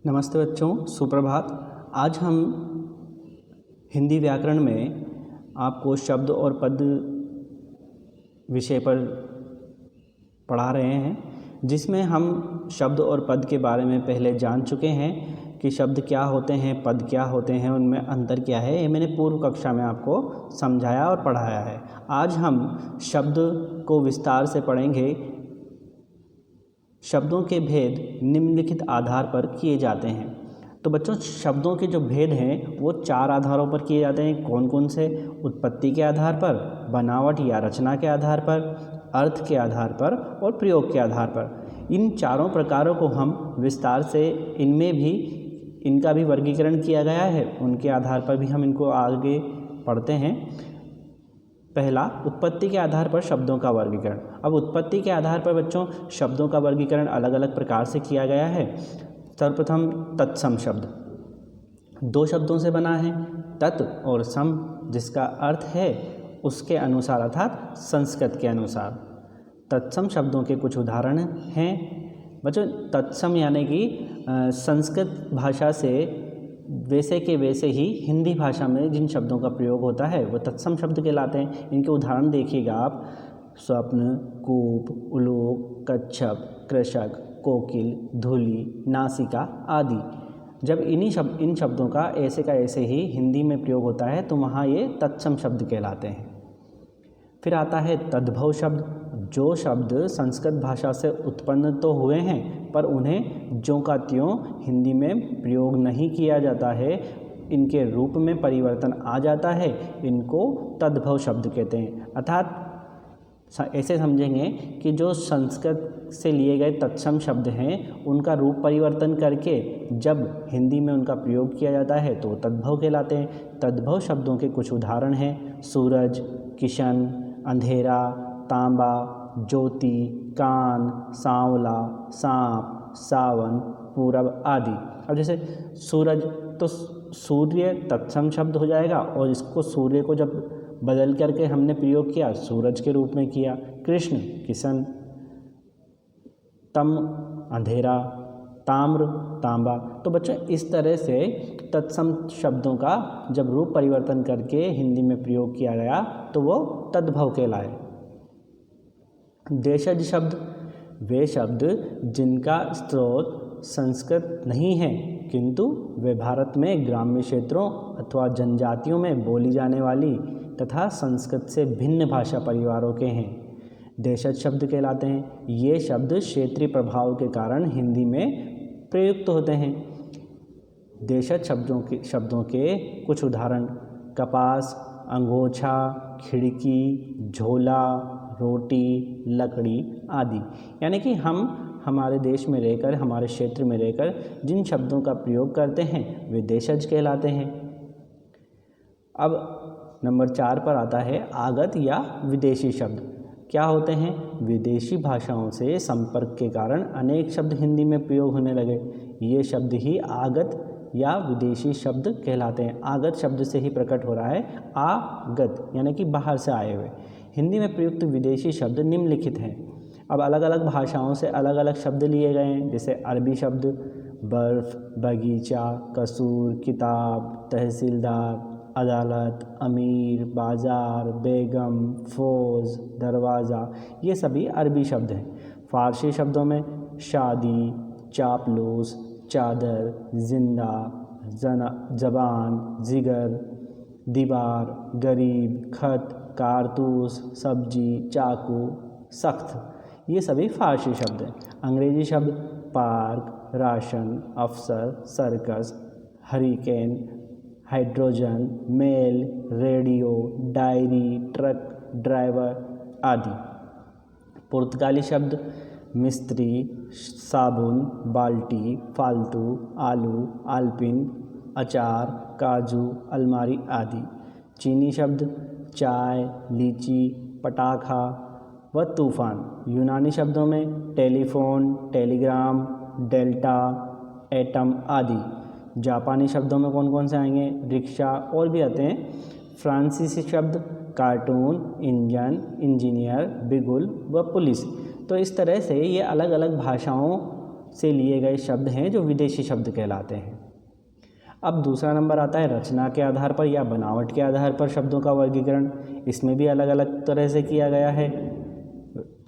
नमस्ते बच्चों, सुप्रभात। आज हम हिंदी व्याकरण में आपको शब्द और पद विषय पर पढ़ा रहे हैं, जिसमें हम शब्द और पद के बारे में पहले जान चुके हैं कि शब्द क्या होते हैं, पद क्या होते हैं, उनमें अंतर क्या है। ये मैंने पूर्व कक्षा में आपको समझाया और पढ़ाया है। आज हम शब्द को विस्तार से पढ़ेंगे। शब्दों के भेद निम्नलिखित आधार पर किए जाते हैं। तो बच्चों, शब्दों के जो भेद हैं वो 4 आधारों पर किए जाते हैं। कौन कौन से? उत्पत्ति के आधार पर, बनावट या रचना के आधार पर, अर्थ के आधार पर और प्रयोग के आधार पर। इन चारों प्रकारों को हम विस्तार से इनका भी वर्गीकरण किया गया है। उनके आधार पर भी हम इनको आगे पढ़ते हैं। पहला, उत्पत्ति के आधार पर शब्दों का वर्गीकरण। अब उत्पत्ति के आधार पर बच्चों शब्दों का वर्गीकरण अलग अलग प्रकार से किया गया है। सर्वप्रथम तत्सम शब्द 2 शब्दों से बना है, तत् और सम, जिसका अर्थ है उसके अनुसार अर्थात संस्कृत के अनुसार। तत्सम शब्दों के कुछ उदाहरण हैं बच्चों। तत्सम यानी कि संस्कृत भाषा से वैसे के वैसे ही हिंदी भाषा में जिन शब्दों का प्रयोग होता है वो तत्सम शब्द कहलाते हैं। इनके उदाहरण देखिएगा आप: स्वप्न, कूप, उलोक, कच्छप, कृषक, कोकिल, धूलि, नासिका आदि। जब इन शब्दों का ऐसे ही हिंदी में प्रयोग होता है तो वहाँ ये तत्सम शब्द कहलाते हैं। फिर आता है तद्भव शब्द। जो शब्द संस्कृत भाषा से उत्पन्न तो हुए हैं पर उन्हें ज्यों का त्यों हिंदी में प्रयोग नहीं किया जाता है, इनके रूप में परिवर्तन आ जाता है, इनको तद्भव शब्द कहते हैं। अर्थात ऐसे समझेंगे कि जो संस्कृत से लिए गए तत्सम शब्द हैं उनका रूप परिवर्तन करके जब हिंदी में उनका प्रयोग किया जाता है तो तद्भव कहलाते हैं। तद्भव शब्दों के कुछ उदाहरण हैं: सूरज, किशन, अंधेरा, तांबा, ज्योति, कान, सांवला, सांप, सावन, पूरब आदि। अब जैसे सूरज, तो सूर्य तत्सम शब्द हो जाएगा और इसको सूर्य को जब बदल करके हमने प्रयोग किया सूरज के रूप में किया। कृष्ण किशन, तम अंधेरा, ताम्र तांबा। तो बच्चों इस तरह से तत्सम शब्दों का जब रूप परिवर्तन करके हिंदी में प्रयोग किया गया तो वो तद्भव कहलाए। देशज शब्द वे शब्द जिनका स्रोत संस्कृत नहीं है किंतु वे भारत में ग्राम्य क्षेत्रों अथवा जनजातियों में बोली जाने वाली तथा संस्कृत से भिन्न भाषा परिवारों के हैं, देशज शब्द कहलाते हैं। ये शब्द क्षेत्रीय प्रभाव के कारण हिंदी में प्रयुक्त होते हैं। देशज शब्दों के कुछ उदाहरण: कपास, अंगोछा, खिड़की, झोला, रोटी, लकड़ी आदि। यानी कि हम हमारे देश में रहकर, हमारे क्षेत्र में रहकर जिन शब्दों का प्रयोग करते हैं वे देशज कहलाते हैं। अब नंबर 4 पर आता है आगत या विदेशी शब्द। क्या होते हैं? विदेशी भाषाओं से संपर्क के कारण अनेक शब्द हिंदी में प्रयोग होने लगे। ये शब्द ही आगत या विदेशी शब्द कहलाते हैं। आगत शब्द से ही प्रकट हो रहा है आगत, यानी कि बाहर से आए हुए। हिंदी में प्रयुक्त विदेशी शब्द निम्नलिखित हैं। अब अलग अलग भाषाओं से अलग अलग शब्द लिए गए हैं। जैसे अरबी शब्द बर्फ़, बगीचा, कसूर, किताब, तहसीलदार, अदालत, अमीर, बाज़ार, बेगम, फौज, दरवाज़ा, ये सभी अरबी शब्द हैं। फ़ारसी शब्दों में शादी, चापलूस, चादर, जिंदा, जबान, जिगर, दीवार, गरीब, खत, कारतूस, सब्जी, चाकू, सख्त, ये सभी फ़ारसी शब्द हैं। अंग्रेजी शब्द पार्क, राशन, अफसर, circus, hurricane, hydrogen, mail, radio, diary, truck, driver आदि। पुर्तगाली शब्द मिस्त्री, साबुन, बाल्टी, फालतू, आलू, आलपिन, अचार, काजू, अलमारी आदि। चीनी शब्द चाय, लीची, पटाखा व तूफान। यूनानी शब्दों में टेलीफोन, टेलीग्राम, डेल्टा, एटम आदि। जापानी शब्दों में कौन कौन से आएंगे? रिक्शा और भी आते हैं। फ्रांसीसी शब्द कार्टून, इंजन, इंजीनियर, बिगुल व पुलिस। तो इस तरह से ये अलग अलग भाषाओं से लिए गए शब्द हैं जो विदेशी शब्द कहलाते हैं। अब दूसरा नंबर आता है रचना के आधार पर या बनावट के आधार पर शब्दों का वर्गीकरण। इसमें भी अलग अलग तरह से किया गया है।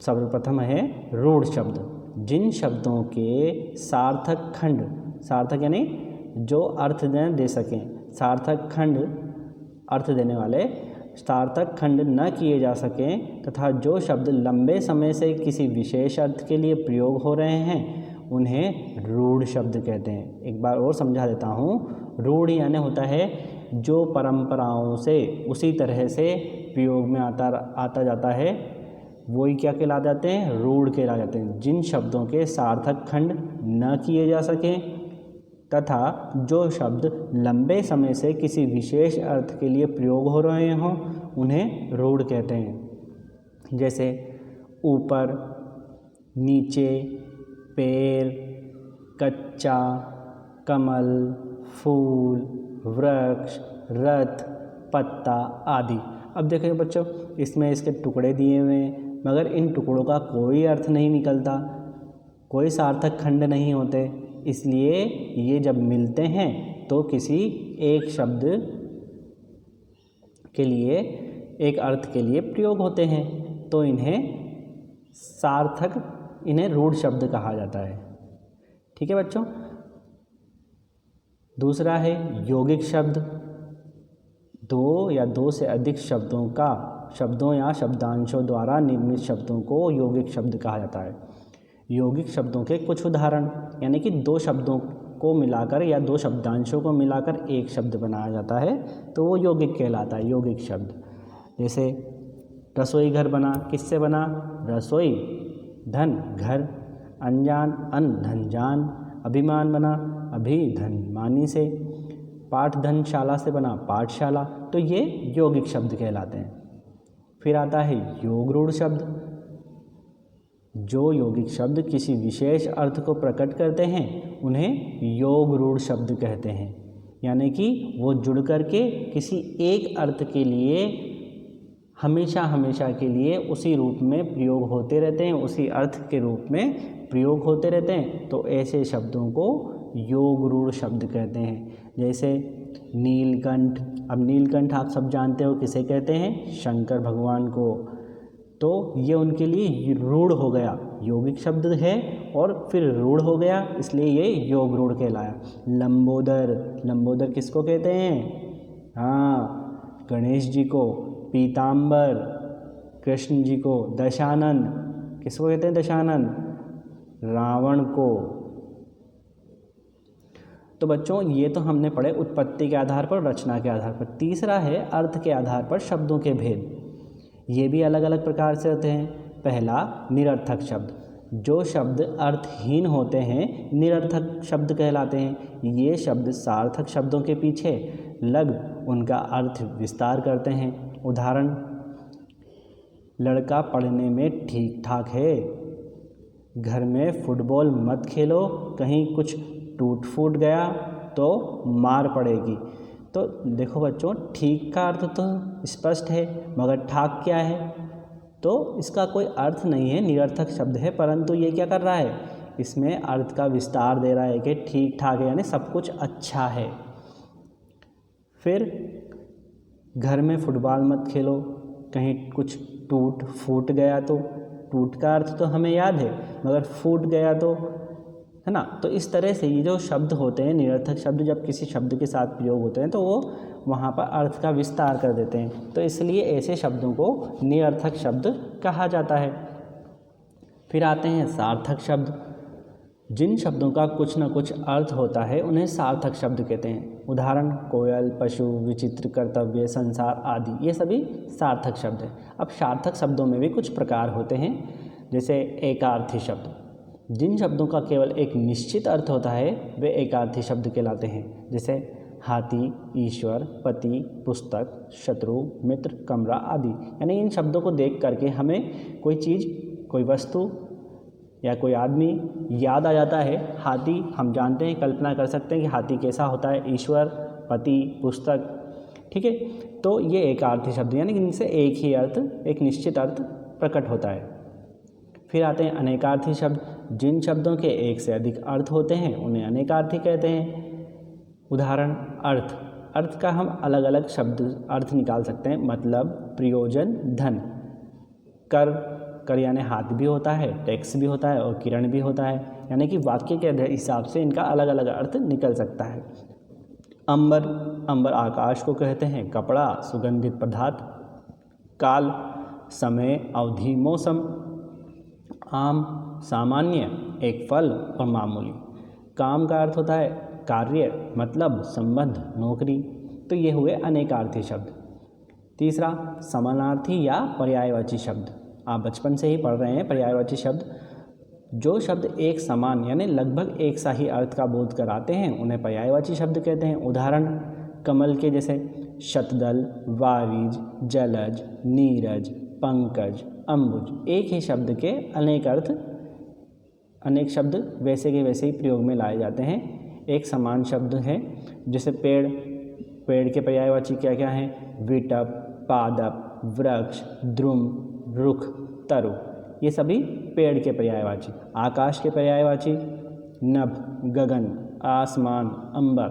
सर्वप्रथम है रूढ़ शब्द, जिन शब्दों के सार्थक खंड, सार्थक यानी जो अर्थ दे सकें, सार्थक खंड अर्थ देने वाले सार्थक खंड न किए जा सकें तथा जो शब्द लंबे समय से किसी विशेष अर्थ के लिए प्रयोग हो रहे हैं उन्हें रूढ़ शब्द कहते हैं। एक बार और समझा देता हूँ। रूढ़ यानी होता है जो परंपराओं से उसी तरह से प्रयोग में आता जाता है, वही क्या कहला जाते हैं, रूढ़ कहला जाते हैं। जिन शब्दों के सार्थक खंड न किए जा सकें तथा जो शब्द लंबे समय से किसी विशेष अर्थ के लिए प्रयोग हो रहे हों उन्हें रूढ़ कहते हैं। जैसे ऊपर, नीचे, पैर, कच्चा, कमल, फूल, वृक्ष, रथ, पत्ता आदि। अब देखिए बच्चों, इसमें इसके टुकड़े दिए हुए हैं मगर इन टुकड़ों का कोई अर्थ नहीं निकलता, कोई सार्थक खंड नहीं होते, इसलिए ये जब मिलते हैं तो किसी एक शब्द के लिए, एक अर्थ के लिए प्रयोग होते हैं, तो इन्हें सार्थक, इन्हें रूढ़ शब्द कहा जाता है। ठीक है बच्चों। दूसरा है यौगिक शब्द, दो या दो से अधिक शब्दों या शब्दांशों द्वारा निर्मित शब्दों को यौगिक शब्द कहा जाता है। यौगिक शब्दों के कुछ उदाहरण, यानी कि दो शब्दों को मिलाकर या दो शब्दांशों को मिलाकर एक शब्द बनाया जाता है तो वो यौगिक कहलाता है, यौगिक शब्द। जैसे रसोई घर बना, किससे बना, रसोई धन घर, अनजान अन धन जान, अभिमान बना अभी धन मानी से, पाठधनशाला से बना पाठशाला, तो ये यौगिक शब्द कहलाते हैं। फिर आता है योग रूढ़ शब्द। जो यौगिक शब्द किसी विशेष अर्थ को प्रकट करते हैं उन्हें योग रूढ़ शब्द कहते हैं, यानी कि वो जुड़ करके किसी एक अर्थ के लिए हमेशा हमेशा के लिए उसी रूप में प्रयोग होते रहते हैं, उसी अर्थ के रूप में प्रयोग होते रहते हैं, तो ऐसे शब्दों को योग रूढ़ शब्द कहते हैं। जैसे नीलकंठ। अब नीलकंठ आप सब जानते हो किसे कहते हैं, शंकर भगवान को, तो ये उनके लिए रूढ़ हो गया, यौगिक शब्द है और फिर रूढ़ हो गया, इसलिए ये योग रूढ़ कहलाया। लंबोदर, लंबोदर किसको कहते हैं, हाँ गणेश जी को। पीताम्बर, कृष्ण जी को। दशानन, किसको कहते हैं, दशानन, रावण को। तो बच्चों ये तो हमने पढ़े उत्पत्ति के आधार पर, रचना के आधार पर। तीसरा है अर्थ के आधार पर शब्दों के भेद। ये भी अलग अलग प्रकार से होते हैं। पहला निरर्थक शब्द, जो शब्द अर्थहीन होते हैं निरर्थक शब्द कहलाते हैं। ये शब्द सार्थक शब्दों के पीछे लग उनका अर्थ विस्तार करते हैं। उदाहरण, लड़का पढ़ने में ठीक ठाक है, घर में फुटबॉल मत खेलो, कहीं कुछ टूट फूट गया तो मार पड़ेगी। तो देखो बच्चों, ठीक का अर्थ तो स्पष्ट है मगर ठाक क्या है, तो इसका कोई अर्थ नहीं है, निरर्थक शब्द है, परंतु ये क्या कर रहा है, इसमें अर्थ का विस्तार दे रहा है कि ठीक ठाक है यानी सब कुछ अच्छा है। फिर घर में फुटबॉल मत खेलो, कहीं कुछ टूट फूट गया तो, टूट का अर्थ तो हमें याद है मगर फूट गया तो, है ना। तो इस तरह से ये जो शब्द होते हैं निरर्थक शब्द, जब किसी शब्द के साथ प्रयोग होते हैं तो वो वहाँ पर अर्थ का विस्तार कर देते हैं, तो इसलिए ऐसे शब्दों को निरर्थक शब्द कहा जाता है। फिर आते हैं सार्थक शब्द। जिन शब्दों का कुछ न कुछ अर्थ होता है उन्हें सार्थक शब्द कहते हैं। उदाहरण, कोयल, पशु, विचित्र, कर्तव्य, संसार आदि, ये सभी सार्थक शब्द हैं। अब सार्थक शब्दों में भी कुछ प्रकार होते हैं, जैसे एकार्थी शब्द। जिन शब्दों का केवल एक निश्चित अर्थ होता है वे एकार्थी शब्द कहलाते हैं। जैसे हाथी, ईश्वर, पति, पुस्तक, शत्रु, मित्र, कमरा आदि। यानी इन शब्दों को देख करके हमें कोई चीज़, कोई वस्तु या कोई आदमी याद आ जाता है। हाथी हम जानते हैं, कल्पना कर सकते हैं कि हाथी कैसा होता है। ईश्वर, पति, पुस्तक, ठीक है। तो ये एकार्थी शब्द, यानी कि इनसे एक ही अर्थ, एक निश्चित अर्थ प्रकट होता है। फिर आते हैं अनेकार्थी शब्द। जिन शब्दों के एक से अधिक अर्थ होते हैं उन्हें अनेकार्थी कहते हैं। उदाहरण अर्थ, अर्थ का हम अलग अलग शब्द अर्थ निकाल सकते हैं, मतलब प्रयोजन, धन। कर, कर यानी हाथ भी होता है, टैक्स भी होता है और किरण भी होता है, यानी कि वाक्य के हिसाब से इनका अलग अलग अर्थ निकल सकता है। अंबर, अंबर आकाश को कहते हैं। कपड़ा, सुगंधित पदार्थ। काल, समय, अवधि, मौसम। आम, सामान्य, एक फल और मामूली। काम का अर्थ होता है कार्य, मतलब संबंध, नौकरी। तो ये हुए अनेकार्थी शब्द। तीसरा, समानार्थी या पर्यायवाची शब्द। आप बचपन से ही पढ़ रहे हैं पर्यायवाची शब्द। जो शब्द एक समान यानी लगभग एक सा ही अर्थ का बोध कराते हैं उन्हें पर्यायवाची शब्द कहते हैं। उदाहरण कमल के जैसे शतदल, वारिज, जलज, नीरज, पंकज, अम्बुज। एक ही शब्द के अनेक अर्थ, अनेक शब्द वैसे के वैसे ही प्रयोग में लाए जाते हैं। एक समान शब्द है जैसे पेड़, पेड़ के पर्यायवाची क्या क्या हैं? विटप, पादप, वृक्ष, द्रुम, रुख, तरु। ये सभी पेड़ के पर्यायवाची। आकाश के पर्यायवाची नभ, गगन, आसमान, अंबर।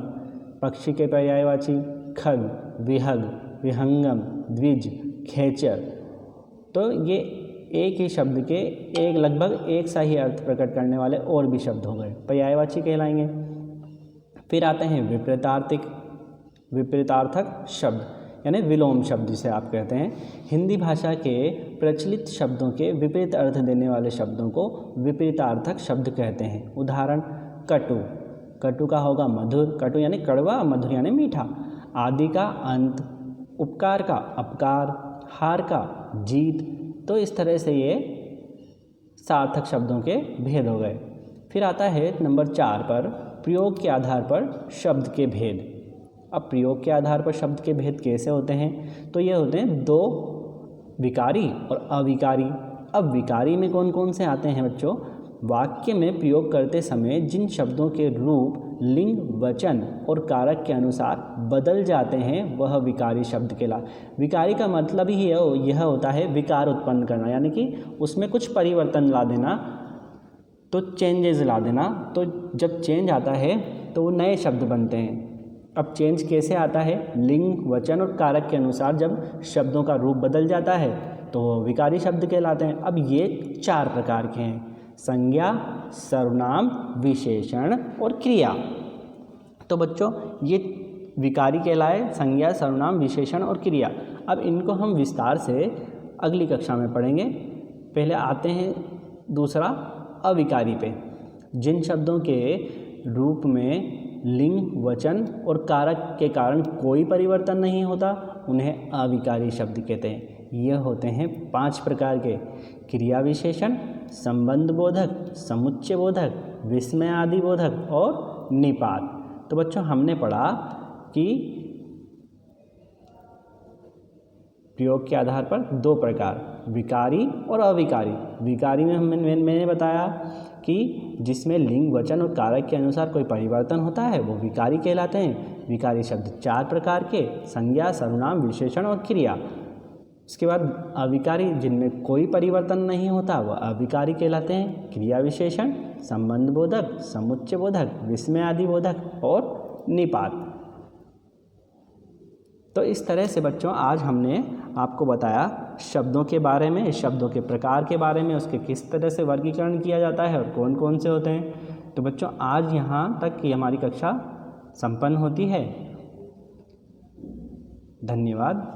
पक्षी के पर्यायवाची खग, विहग, विहंगम, द्विज, खेचर। तो ये एक ही शब्द के एक लगभग एक सा ही अर्थ प्रकट करने वाले और भी शब्द हो गए, पर्यायवाची कहलाएंगे। फिर आते हैं विपरीतार्थिक, विपरीतार्थक शब्द यानी विलोम शब्द जिसे आप कहते हैं। हिंदी भाषा के प्रचलित शब्दों के विपरीत अर्थ देने वाले शब्दों को विपरीतार्थक शब्द कहते हैं। उदाहरण कटु, कटु का होगा मधुर, कटु यानी कड़वा, मधुर यानी मीठा। आदि का अंत, उपकार का अपकार, हार का जीत। तो इस तरह से ये सार्थक शब्दों के भेद हो गए। फिर आता है नंबर 4 पर प्रयोग के आधार पर शब्द के भेद। अब प्रयोग के आधार पर शब्द के भेद कैसे होते हैं? तो ये होते हैं दो, विकारी और अविकारी। अब विकारी में कौन कौन से आते हैं बच्चों? वाक्य में प्रयोग करते समय जिन शब्दों के रूप, लिंग, वचन और कारक के अनुसार बदल जाते हैं वह विकारी शब्द विकारी का मतलब ही यह होता है विकार उत्पन्न करना, यानी कि उसमें कुछ परिवर्तन ला देना, तो चेंजेस ला देना। तो जब चेंज आता है तो वो नए शब्द बनते हैं। अब चेंज कैसे आता है? लिंग, वचन और कारक के अनुसार जब शब्दों का रूप बदल जाता है तो वो विकारी शब्द कहलाते हैं। अब ये 4 प्रकार के हैं: संज्ञा, सर्वनाम, विशेषण और क्रिया। तो बच्चों ये विकारी कहलाए, संज्ञा, सर्वनाम, विशेषण और क्रिया। अब इनको हम विस्तार से अगली कक्षा में पढ़ेंगे। पहले आते हैं दूसरा अविकारी पे। जिन शब्दों के रूप में लिंग, वचन और कारक के कारण कोई परिवर्तन नहीं होता उन्हें अविकारी शब्द कहते हैं। यह होते हैं 5 प्रकार के: क्रिया विशेषण, संबंध बोधक, समुच्चय बोधक, विस्मय आदि बोधक और निपात। तो बच्चों हमने पढ़ा कि प्रयोग के आधार पर 2 प्रकार, विकारी और अविकारी। विकारी में मैंने बताया कि जिसमें लिंग, वचन और कारक के अनुसार कोई परिवर्तन होता है वो विकारी कहलाते हैं। विकारी शब्द 4 प्रकार के: संज्ञा, सर्वनाम, विशेषण और क्रिया। उसके बाद अविकारी जिनमें कोई परिवर्तन नहीं होता वह अविकारी कहलाते हैं। क्रिया विशेषण, संबंध बोधक, समुच्चय बोधक, विस्मय आदि बोधक और निपात। तो इस तरह से बच्चों आज हमने आपको बताया शब्दों के बारे में, शब्दों के प्रकार के बारे में, उसके किस तरह से वर्गीकरण किया जाता है और कौन कौन से होते हैं। तो बच्चों आज यहाँ तक की हमारी कक्षा संपन्न होती है। धन्यवाद।